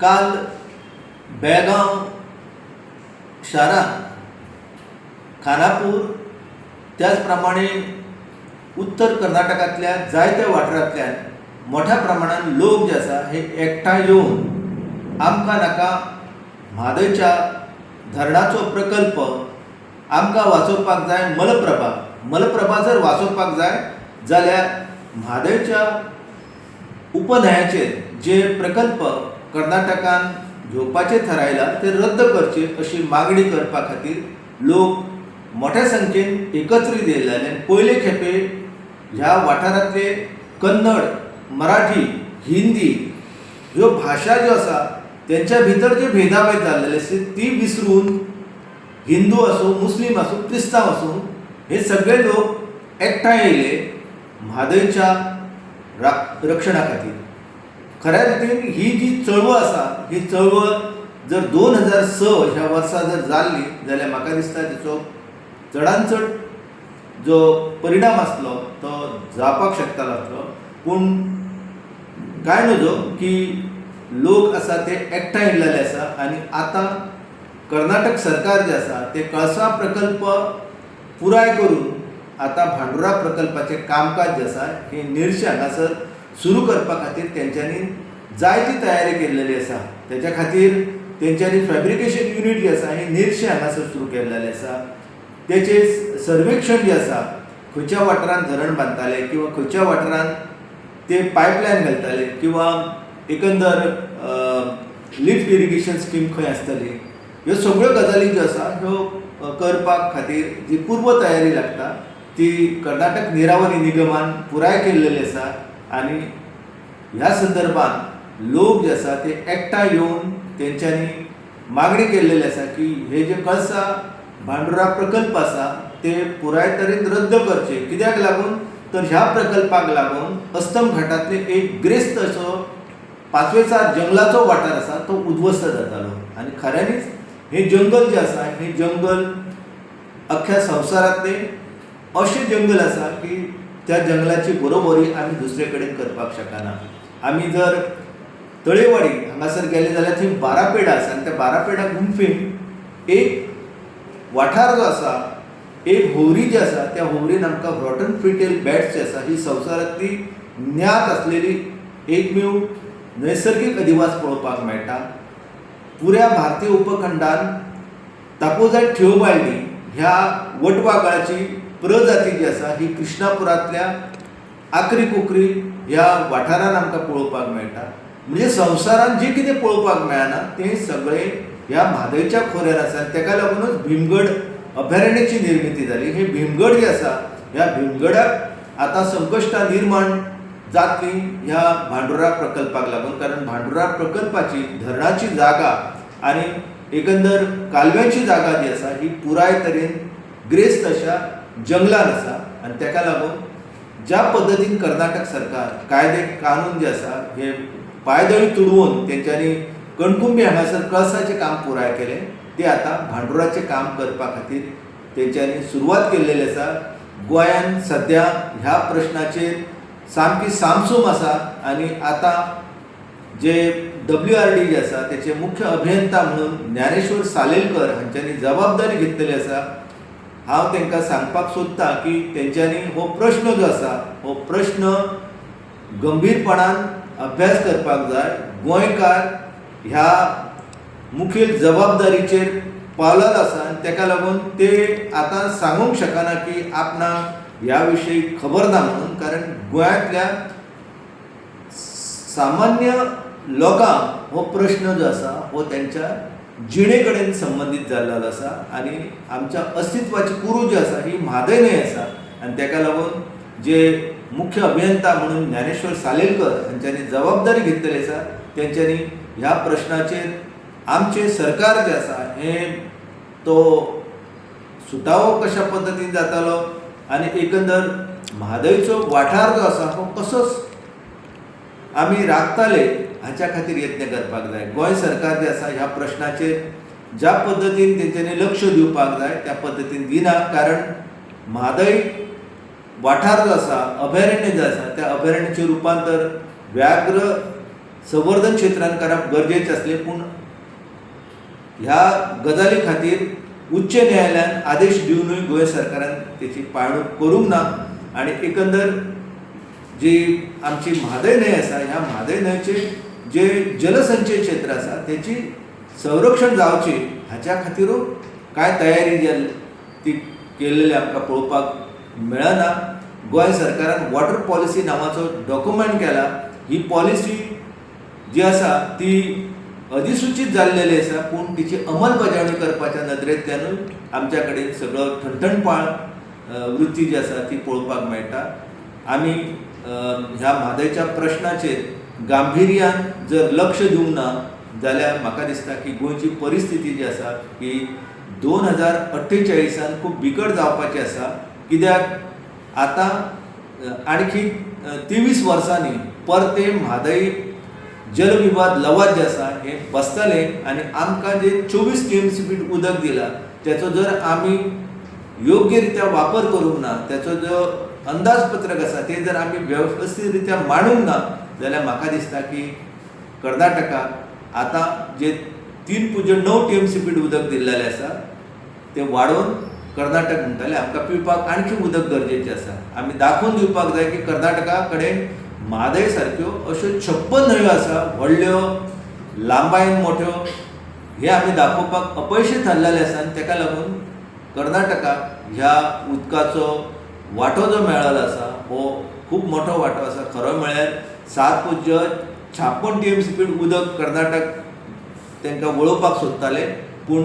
काल बेळगांव शारांत खानापूर त्याच प्रमाणे उत्तर कर्नाटकांतल्या जायत्या वाठारांतल्यान मोठ्या प्रमाणात लोक जे आसा हे एकठांय येवन आमकां नाका म्हादयच्या धरणाचो प्रकल्प आमकां वाचोवपाक जाय मलप्रभा जर वाचोवपाक जाय जाल्यार म्हादयच्या उपन्हंयाचेर जे प्रकल्प कर्नाटकान घेवपाचे थारायला ते रद्द करचे अशी मागणी करपा खातीर लोक मोठ्या संख्येन एकत्रीत येयले आनी पयले खेपे ह्या वाठारांतले कन्नड, मराठी, हिंदी ह्यो भाशा ज्यो आसा तेंच्या भितर जे भेदाभेद जाल्लेले आसा ती विसरून हिंदू आसूं, मुस्लीम आसूं, क्रिस्तांव आसूं हे सगळे लोक एकठांय येयले म्हादयच्या रक्षणा खातीर. खऱ्या रितीन ही जी चळवळ आसा ही चळवळ जर 2006 ह्या वर्सा जर जाल्ली जाल्यार म्हाका दिसता तेचो चडांत चड जो परिणाम आसलो तो जावपाक शकतालो आसलो. पूण कांय नजो की लोक आसा ते एकठांय येयल्ले आसा आनी आतां कर्नाटक सरकार जे आसा ते कळसा प्रकल्प पुराय करून आतां भांडुरा प्रकल्पाचें कामकाज जे आसा हे निरशे हांगासर सुरू करपा खातीर तेंच्यांनी जायती तयारी केल्लेली आसा. तेच्या खातीर तेंच्यांनी फॅब्रिकेशन युनीट जे आसा हे निरशे हांगासर सुरू केल्लेले आसा. तेचे सर्वेक्षण जे आसा खंयच्या वाठारांत धरण बांदताले किंवा खंयच्या वाठारांत ते पायपलायन घालताले किंवा एकंदर लिफ्ट इरिगेशन स्कीम खंय आसतली ह्यो सगळ्यो गजाली ज्यो आसा ह्यो करपाक खातीर जी पूर्व तयारी लागता ती कर्नाटक निरावरी निगमान पुराय केल्लेली आसा. आनी ह्या संदर्भात लोक जे आसा ते एकठांय येवन तेंच्यांनी मागणी केल्लेली आसा की हे जे कळसा भांडुरा प्रकल्प आसा ते पुराय तरेन रद्द करचे. कित्याक लागून तर ह्या प्रकल्पाक लागून अस्तम घाटांतले एक ग्रेस्त असो 5वेचार जंगलाचो वाठार आसा तो उद्ध्वस्त जातालो. आनी खऱ्यांनीच हे जंगल जे आसा हे जंगल अख्ख्या संवसारांतले अशें जंगल आसा की त्या जंगलाची बरोबरी आमी दुसरे कडेन करपाक शकना. आमी जर तळेवाडी हांगासर गेले जाल्यार थंय बारापेडा आसा आनी त्या बारापेडा गुंफेन एक वाठार जो आसा एक होवरी जी आसा त्या होवरीन आमकां रॉटन फ्रिटेल बॅट्स जे आसा ही संवसारांतली ज्ञात आसलेली एकमेव नैसर्गीक अधिवास पळोवपाक मेळटा. पुऱ्या भारतीय उपखंडान तापोजाय थिओबाल्डी ह्या वटवागळाची प्रजाती जी आसा ही कृष्णापुरांतल्या आक्री कुक्री ह्या वाठारान आमकां पळोवपाक मेळटा. म्हणजे संवसारान जे कितें पळोवपाक मेळना तें सगळें ह्या म्हादयच्या खोऱ्यान आसा. तेका लागूनच भीमगड अभयारण्याची निर्मिती जाली. हे भीमगड जे आसा ह्या भीमगडाक आतां संकश्टां निर्माण जातली ह्या भांडुरा प्रकल्पाक लागून. कारण भांडुरा प्रकल्पाची धरणाची जागा आनी एकंदर कालव्याची जागा जी आसा ही पुराय तरेन ग्रेस्त अशा जंगलान आसा. आनी तेका लागून ज्या पद्दतीन कर्नाटक सरकार कायदे कानून जे आसा हे पायदळी तुडवून तेंच्यांनी कणकुंबी हांगासर कळसाचें काम पुराय केलें ते आतां भांडुराचें काम करपा खातीर तेंच्यांनी सुरवात केल्लेली आसा. गोंयान सद्या ह्या प्रश्नाचेर सामकी सामसूम आसा आनी आतां जे WRD जे आसा तेचे मुख्य अभियंता म्हणून ज्ञानेश्वर सालेलकर हांच्यांनी जबाबदारी घेतलेली आसा. हांव तांकां सांगपाक सोदतां की तेंच्यांनी हो प्रश्न जो आसा हो प्रश्न गंभीरपणान अभ्यास करपाक जाय. गोंयकार ह्या मुखेल जबाबदारीचेर पावलेलो आसा आनी तेका लागून ते आतां सांगूंक शकना की आपणाक ह्या विशयी खबर ना म्हणून. कारण गोंयांतल्या सामान्य लोकांक हो प्रश्न जो आसा हो तेंच्या जिणे कडेन संबंदीत जाल्लो आसा आनी आमच्या अस्तित्वाची कुरू जी आसा ही म्हादय न्हय आसा. आनी तेका लागून जे मुख्य अभियंता म्हणून ज्ञानेश्वर सालेलकर हांच्यांनी जबाबदारी घेतलेली आसा तेंच्यांनी ह्या प्रश्नाचेर आमचे सरकार जे आसा हे तो सुटावो कशा पद्दतीन जातालो आनी एकंदर म्हादयचो वाठार जो आसा हो कसोच आमी राखताले हाच्या खातीर यत्न करपाक जाय. गोंय सरकार जे आसा ह्या प्रश्नाचेर ज्या पद्दतीन तेंच्यांनी लक्ष दिवपाक जाय त्या पद्दतीन दिना. कारण म्हादय वाठार जो आसा अभयारण्य जे आसा त्या अभयारण्याचें रुपांतर व्याघ्र संवर्धन क्षेत्रांत करप गरजेचें आसलें, पूण ह्या गजाली खातीर उच्च न्यायालयान आदेश दिवनूय गोंय सरकारान तेची पाळणूक करूंक ना. आनी एकंदर जी आमची म्हादय न्हंय आसा, ह्या म्हादय न्हंयचे जे जलसंचय क्षेत्र आसा तेची संरक्षण जावचें हाच्या खातीरूय कांय तयारी जी ती केल्लेली आमकां पळोवपाक मेळना. गोंय सरकारान वॉटर पॉलिसी नांवाचो डॉक्युमेंट केला. ही पॉलिसी जी आसा ती अधिसूचीत जाल्लेली आसा, पूण तिची अंमलबजावणी करपाच्या नदरेंतल्यानूय आमच्या कडेन सगळो ठणठणपाळ वृत्ती जी आसा ती पळोवपाक मेळटा. आमी ह्या म्हादयच्या प्रश्नाचेर गांभिर्यान जर लक्ष दिवंक ना जाल्यार म्हाका दिसता की गोंयची परिस्थिती जी आसा ही 2048 खूब बिकट जावपाची आसा. कित्याक आतां आणखी 23 वर्सांनी परते म्हादय जलविवाद लवाद जे आसा हे बसतलें आनी आमकां जे 24 TMC उदक दिलां तेचो जर आमी योग्य रित्या वापर करूंक ना, तेचो जो अंदाजपत्रक आसा ते जर आमी वेवस्थीत रित्या मांडूंक ना जाल्यार म्हाका दिसता की कर्नाटकाक आतां जे 3.9 TMC उदक दिल्लेलें आसा तें वाडोवन कर्नाटक म्हणटाले आमकां पिवपाक आणखी उदक गरजेचें आसा. आमी दाखोवन दिवपाक जाय की कर्नाटका कडेन म्हादय सारक्यो अश्यो 56 न्हंयो आसा व्हडल्यो, लांबायन मोठ्यो. हे आमी दाखोवपाक अपयशी थारलेले आसा आनी ताका लागून कर्नाटकाक ह्या उदकाचो वांटो जो मेळ्ळेलो आसा हो खूब मोठो वांटो आसा. खरो म्हळ्यार 7.56 TMC उदक कर्नाटक तांकां वळोवपाक सोदताले, पूण